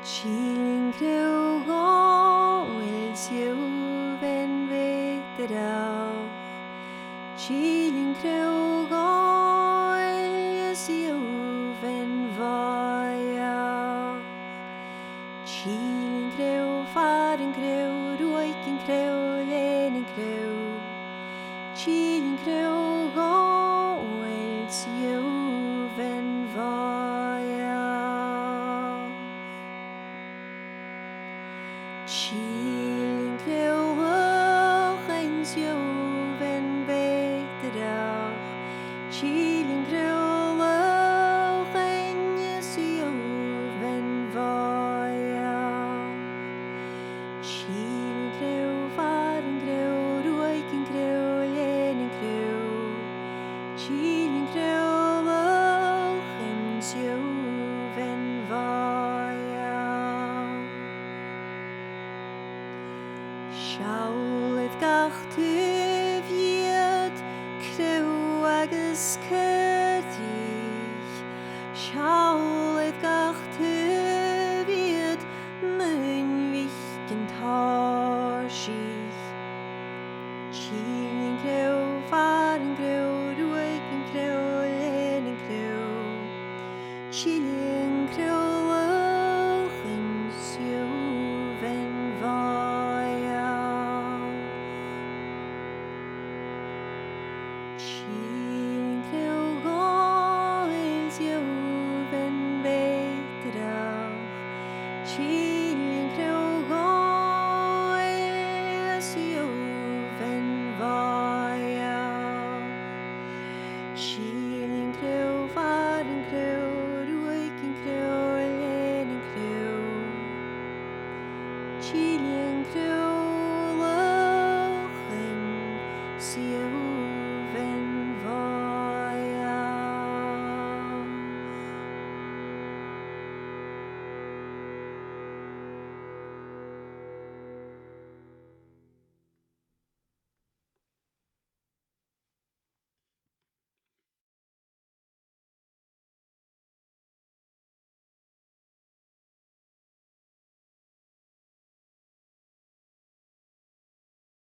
Chilling crew goels juven veterau. Chilling crew goels juven vaya. Chilling crew, faring crew, ruiking crew, lening crew. Chilling crew goels juven vaya. Chilling crew goels juven veterau. Chilling crew goels juven vaya. Chilling crew, faring crew, ruiking crew, lening crew. Chilling crew goels juven vaya. Sjáuð gach tufiad crew agus cyrdi.